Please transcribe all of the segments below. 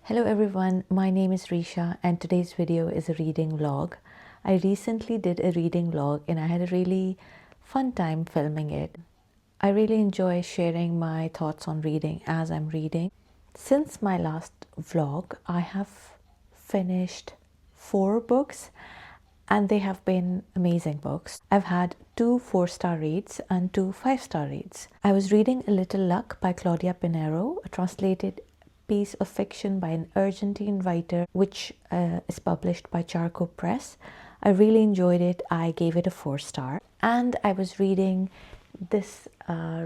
Hello everyone, my name is Risha and today's video is a reading vlog. I recently did a reading vlog and I had a really fun time filming it. I really enjoy sharing my thoughts on reading as I'm reading. Since my last vlog, I have finished 4 books and they have been amazing books. I've had 2 4-star reads and 2 5-star reads. I was reading A Little Luck by Claudia Pineiro, a translated piece of fiction by an Argentine writer, which is published by Charco Press. I really enjoyed it. I gave it a 4-star. And I was reading this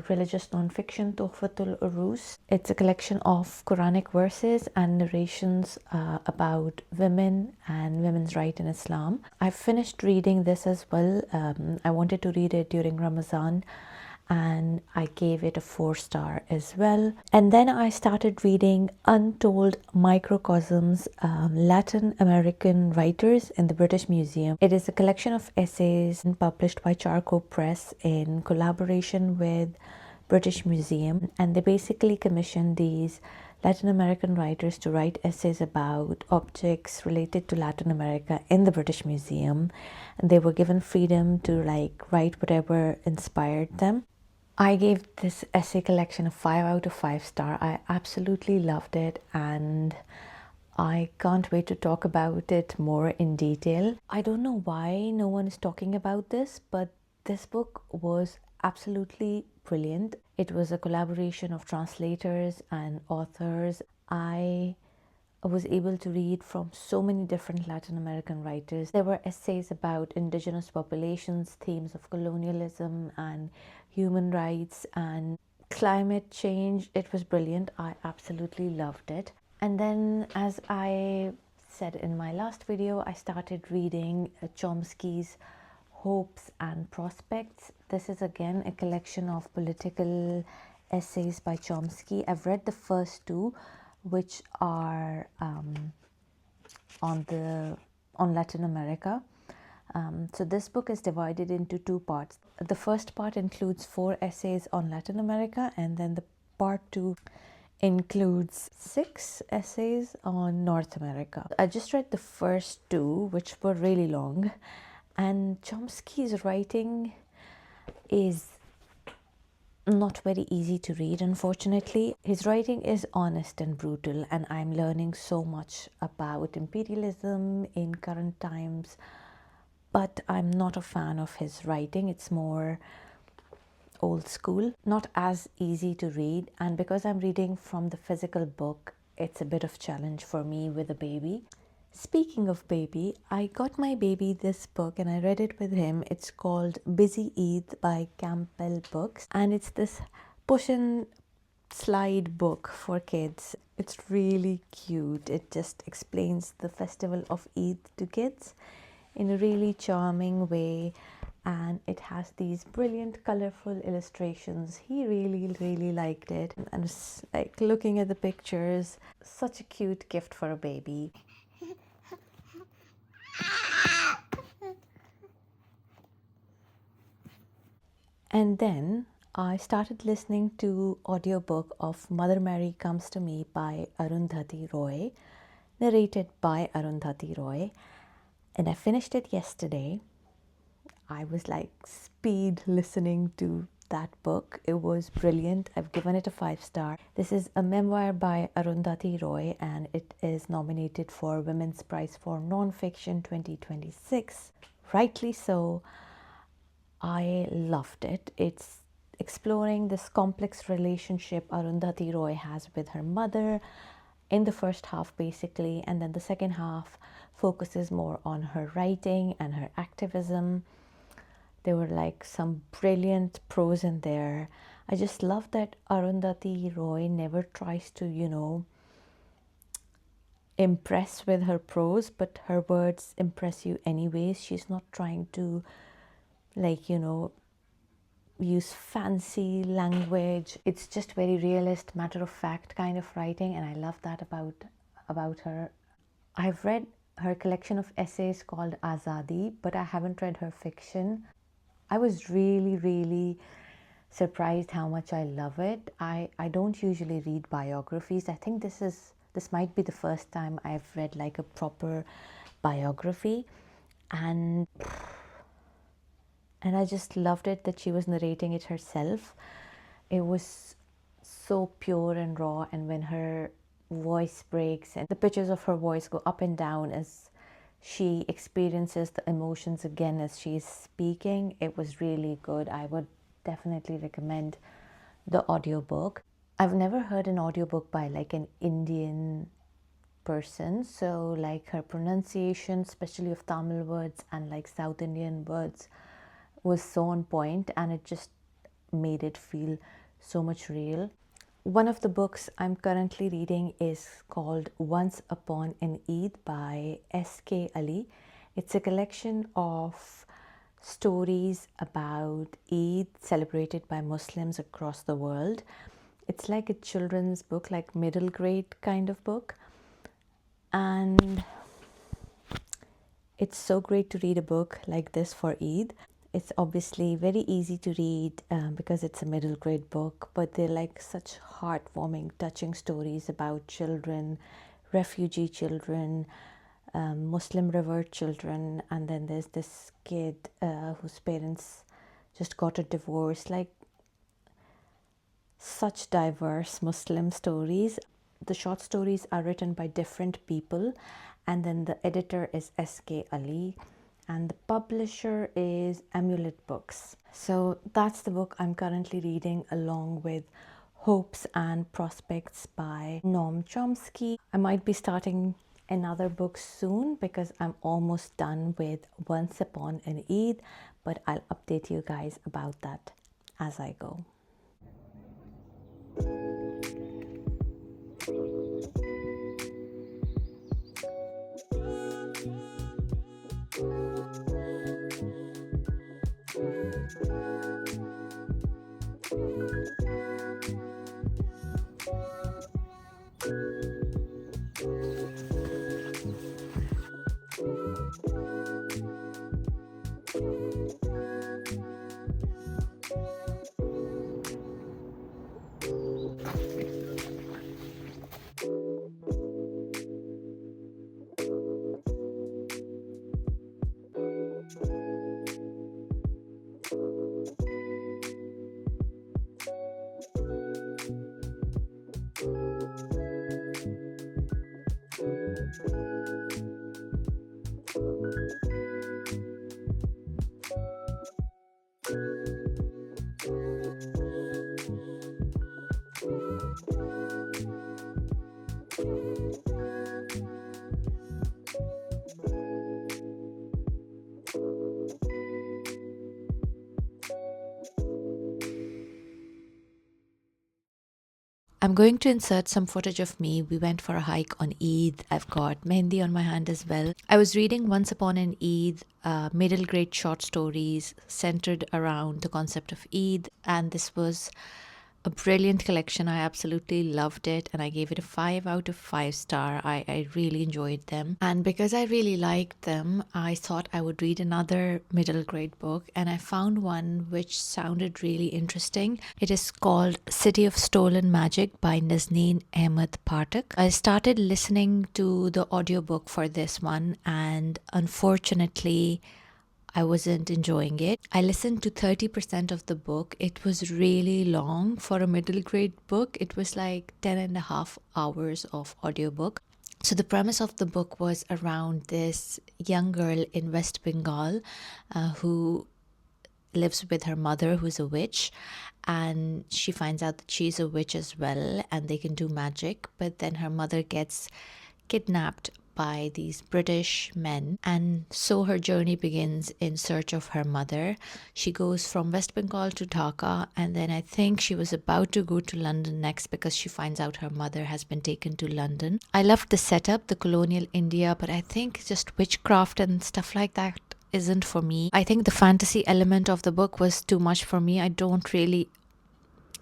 religious nonfiction, Tuhfatul Urus. It's a collection of Quranic verses and narrations about women and women's rights in Islam. I finished reading this as well. I wanted to read it during Ramadan and I gave it a 4-star as well. And then I started reading Untold Microcosms, Latin American writers in the British Museum. It is a collection of essays published by Charco Press in collaboration with British Museum, and they basically commissioned these Latin American writers to write essays about objects related to Latin America in the British Museum, and they were given freedom to write whatever inspired them. I gave this essay collection a 5 out of 5 star. I absolutely loved it and I can't wait to talk about it more in detail. I don't know why no one is talking about this, but this book was absolutely brilliant. It was a collaboration of translators and authors. I was able to read from so many different Latin American writers. There were essays about indigenous populations, themes of colonialism and human rights and climate change. It was brilliant. I absolutely loved it. And then, as I said in my last video, I started reading Chomsky's Hopes and Prospects. This is again a collection of political essays by Chomsky. I've read the first 2, which are on Latin America. So this book is divided into 2 parts. The first part includes 4 essays on Latin America, and then the part 2 includes 6 essays on North America. I just read the first 2, which were really long, and Chomsky's writing is not very easy to read, unfortunately. His writing is honest and brutal, and I'm learning so much about imperialism in current times, but I'm not a fan of his writing. It's more old school, not as easy to read, and because I'm reading from the physical book, it's a bit of challenge for me with a baby. Speaking of baby, I got my baby this book and I read it with him. It's called Busy Eid by Campbell Books, and it's this push and slide book for kids. It's really cute. It just explains the festival of Eid to kids in a really charming way, and it has these brilliant colorful illustrations. He really liked it, and it's like looking at the pictures, such a cute gift for a baby. And then I started listening to audiobook of Mother Mary Comes to Me by Arundhati Roy, narrated by Arundhati Roy, and I finished it yesterday. I was like speed listening to that book. It was brilliant. I've given it a 5-star. This is a memoir by Arundhati Roy and it is nominated for Women's Prize for Nonfiction 2026. Rightly so. I loved it. It's exploring this complex relationship Arundhati Roy has with her mother in the first half basically, and then the second half focuses more on her writing and her activism. There were like some brilliant prose in there. I just love that Arundhati Roy never tries to, impress with her prose, but her words impress you anyways. She's not trying to use fancy language. It's just very realist, matter of fact kind of writing, and I love that about her. I've read her collection of essays called Azadi, but I haven't read her fiction. I was really surprised how much I love it. I don't usually read biographies. I think this is This might be the first time I've read like a proper biography, and I just loved it that she was narrating it herself. It was so pure and raw, and when her voice breaks and the pitches of her voice go up and down as she experiences the emotions again as she's speaking, it was really good. I would definitely recommend the audiobook. I've never heard an audiobook by like an Indian person, so like her pronunciation, especially of Tamil words and like South Indian words, was so on point, and it just made it feel so much real. One of the books I'm currently reading is called Once Upon an Eid by S.K. Ali. It's a collection of stories about Eid celebrated by Muslims across the world. It's like a children's book, like middle grade kind of book. And it's so great to read a book like this for Eid. It's obviously very easy to read because it's a middle grade book, but they're like such heartwarming, touching stories about children, refugee children, Muslim revert children, and then there's this kid whose parents just got a divorce. Like, such diverse Muslim stories. The short stories are written by different people, and then the editor is S.K. Ali, and the publisher is Amulet Books. So that's the book I'm currently reading, along with Hopes and Prospects by Noam Chomsky. I might be starting another book soon because I'm almost done with Once Upon an Eid, but I'll update you guys about that as I go. I'm going to insert some footage of me. We went for a hike on Eid. I've got Mehndi on my hand as well. I was reading Once Upon an Eid, middle grade short stories centered around the concept of Eid, and this was a brilliant collection. I absolutely loved it, and I gave it a 5 out of 5 star. I really enjoyed them, and because I really liked them, I thought I would read another middle grade book, and I found one which sounded really interesting. It is called City of Stolen Magic by Nazneen Ahmed Pathak. I started listening to the audiobook for this one, and unfortunately I wasn't enjoying it. I listened to 30% of the book. It was really long for a middle grade book. It was like 10.5 hours of audiobook. So the premise of the book was around this young girl in West Bengal who lives with her mother, who's a witch, and she finds out that she's a witch as well and they can do magic, but then her mother gets kidnapped by these British men, and so her journey begins in search of her mother. She goes from West Bengal to Dhaka, and then I think she was about to go to London next because she finds out her mother has been taken to London. I loved the setup, the colonial India, but I think just witchcraft and stuff like that isn't for me. I think the fantasy element of the book was too much for me. I don't really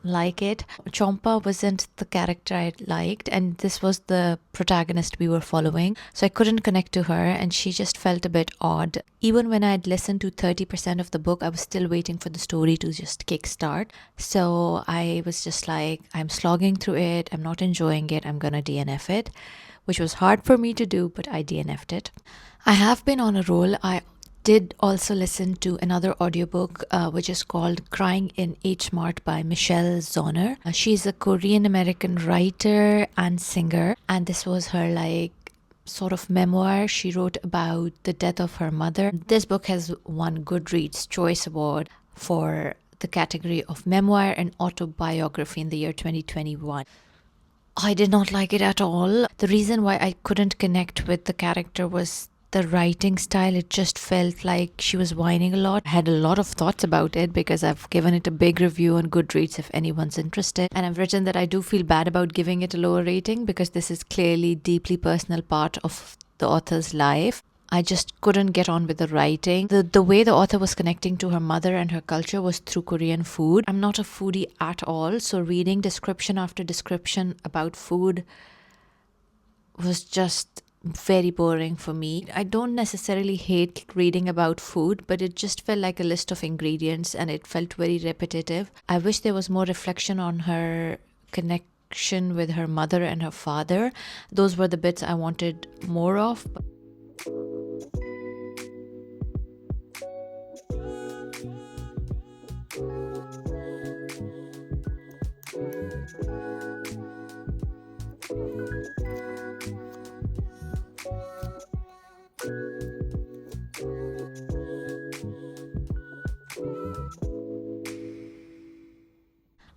like it. Chompa wasn't the character I liked, and this was the protagonist we were following. So I couldn't connect to her, and she just felt a bit odd. Even when I'd listened to 30% of the book, I was still waiting for the story to just kickstart. So I was just like, I'm slogging through it, I'm not enjoying it, I'm gonna DNF it, which was hard for me to do, but I DNF'd it. I have been on a roll. I did also listen to another audiobook which is called Crying in H Mart by Michelle Zauner. She's a Korean American writer and singer, and this was her like sort of memoir she wrote about the death of her mother. This book has won Goodreads Choice Award for the category of memoir and autobiography in the year 2021. I did not like it at all. The reason why I couldn't connect with the character was the writing style. It just felt like she was whining a lot. I had a lot of thoughts about it because I've given it a big review on Goodreads if anyone's interested. And I've written that I do feel bad about giving it a lower rating because this is clearly deeply personal part of the author's life. I just couldn't get on with the writing. The way the author was connecting to her mother and her culture was through Korean food. I'm not a foodie at all, so reading description after description about food was just very boring for me. I don't necessarily hate reading about food, but it just felt like a list of ingredients and it felt very repetitive. I wish there was more reflection on her connection with her mother and her father. Those were the bits I wanted more of.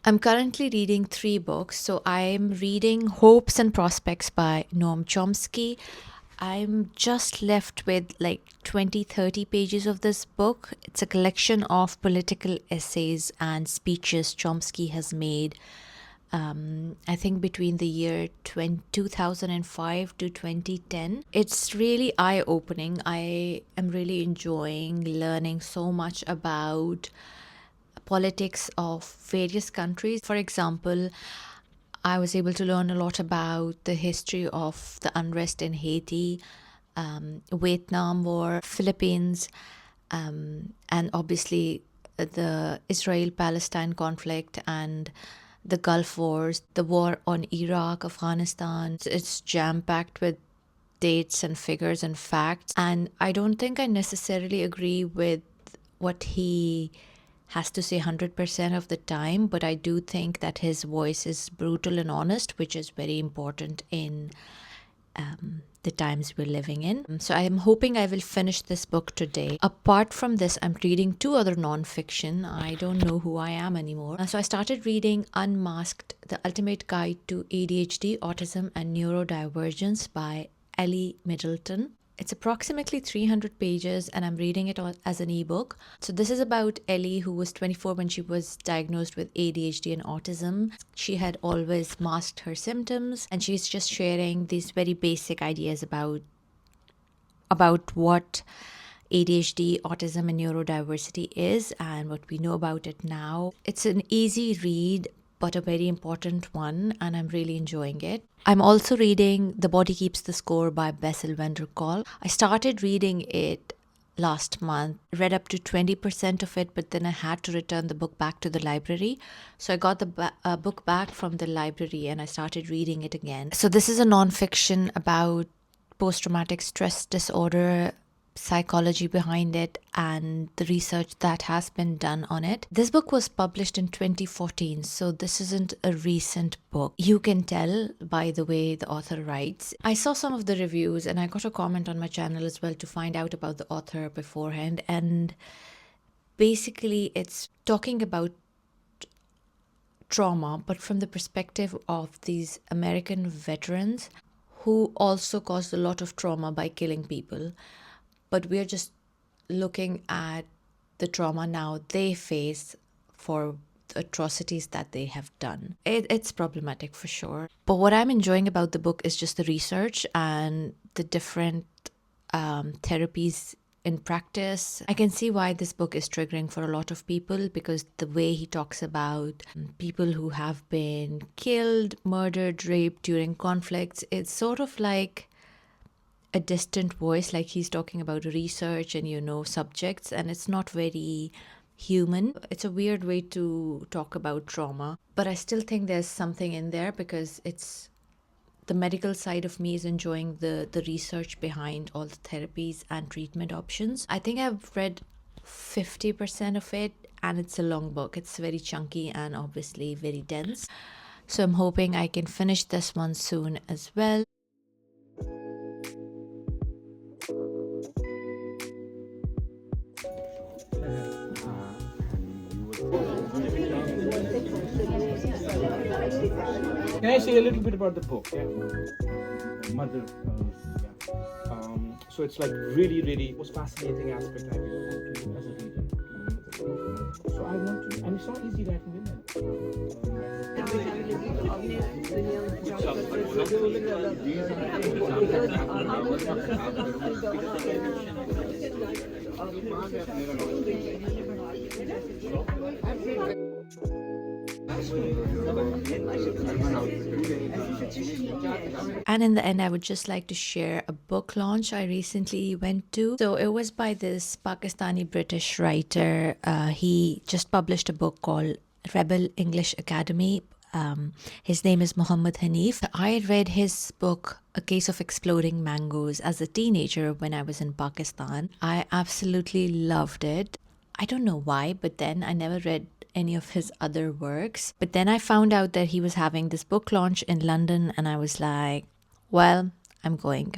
I'm currently reading 3 books. So I'm reading Hopes and Prospects by Noam Chomsky. I'm just left with like 20-30 pages of this book. It's a collection of political essays and speeches Chomsky has made, I think between the year 2005 to 2010. It's really eye-opening. I am really enjoying learning so much about politics of various countries. For example, I was able to learn a lot about the history of the unrest in Haiti, Vietnam War, Philippines, and obviously the Israel-Palestine conflict and the Gulf Wars, the war on Iraq, Afghanistan. It's jam-packed with dates and figures and facts. And I don't think I necessarily agree with what he has to say 100% of the time, but I do think that his voice is brutal and honest, which is very important in the times we're living in. So I am hoping I will finish this book today. Apart from this, I'm reading 2 other nonfiction. I don't know who I am anymore. So I started reading Unmasked, The Ultimate Guide to ADHD, Autism and Neurodivergence by Ellie Middleton. It's approximately 300 pages and I'm reading it as an ebook. So this is about Ellie, who was 24 when she was diagnosed with ADHD and autism. She had always masked her symptoms and she's just sharing these very basic ideas about what ADHD, autism and neurodiversity is and what we know about it now. It's an easy read, but a very important one, and I'm really enjoying it. I'm also reading The Body Keeps the Score by Bessel van der Kolk. I started reading it last month, read up to 20% of it, but then I had to return the book back to the library. So I got the book back from the library and I started reading it again. So this is a nonfiction about post-traumatic stress disorder, psychology behind it and the research that has been done on it. This book was published in 2014, so this isn't a recent book. You can tell by the way the author writes. I saw some of the reviews and I got a comment on my channel as well to find out about the author beforehand, and basically it's talking about trauma but from the perspective of these American veterans who also caused a lot of trauma by killing people. But we're just looking at the trauma now they face for the atrocities that they have done. It's problematic for sure. But what I'm enjoying about the book is just the research and the different therapies in practice. I can see why this book is triggering for a lot of people, because the way he talks about people who have been killed, murdered, raped during conflicts, it's sort of like a distant voice, like he's talking about research and, subjects, and it's not very human. It's a weird way to talk about trauma, but I still think there's something in there, because it's the medical side of me is enjoying the research behind all the therapies and treatment options. I think I've read 50% of it, and it's a long book. It's very chunky and obviously very dense. So I'm hoping I can finish this one soon as well. Can I say a little bit about the book? Yeah. Mother. So it's like really most fascinating aspect I found to as a reader. So I want to, and it's not easy writing women. And in the end, I would just like to share a book launch I recently went to. So it was by this Pakistani British writer. He just published a book called Rebel English Academy. His name is Mohammed Hanif. I read his book, A Case of Exploding Mangoes, as a teenager when I was in Pakistan. I absolutely loved it. I don't know why, but then I never read any of his other works. But then I found out that he was having this book launch in London, and I was like, well, I'm going.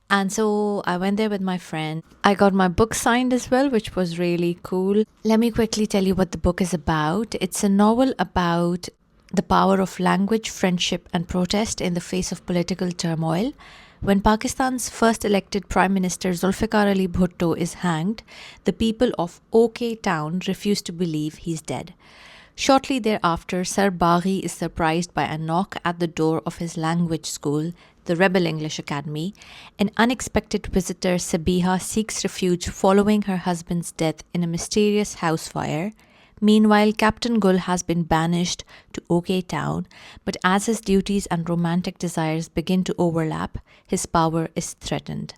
And so I went there with my friend. I got my book signed as well, which was really cool. Let me quickly tell you what the book is about. It's a novel about the power of language, friendship, and protest in the face of political turmoil. When Pakistan's first elected Prime Minister Zulfikar Ali Bhutto is hanged, the people of OK Town refuse to believe he's dead. Shortly thereafter, Sir Baghi is surprised by a knock at the door of his language school, the Rebel English Academy. An unexpected visitor, Sabiha, seeks refuge following her husband's death in a mysterious house fire. Meanwhile, Captain Gul has been banished to OK Town, but as his duties and romantic desires begin to overlap, his power is threatened.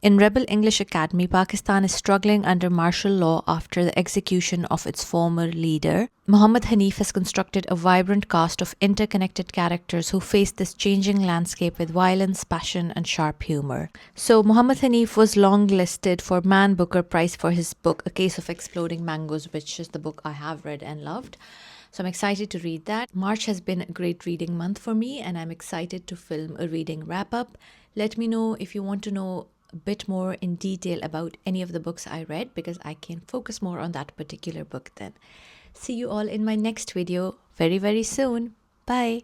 In Rebel English Academy, Pakistan is struggling under martial law after the execution of its former leader. Mohammed Hanif has constructed a vibrant cast of interconnected characters who face this changing landscape with violence, passion, and sharp humor. So, Mohammed Hanif was long-listed for Man Booker Prize for his book, A Case of Exploding Mangoes, which is the book I have read and loved. So I'm excited to read that. March has been a great reading month for me, and I'm excited to film a reading wrap-up. Let me know if you want to know a bit more in detail about any of the books I read, because I can focus more on that particular book then. See you all in my next video very, very soon. Bye.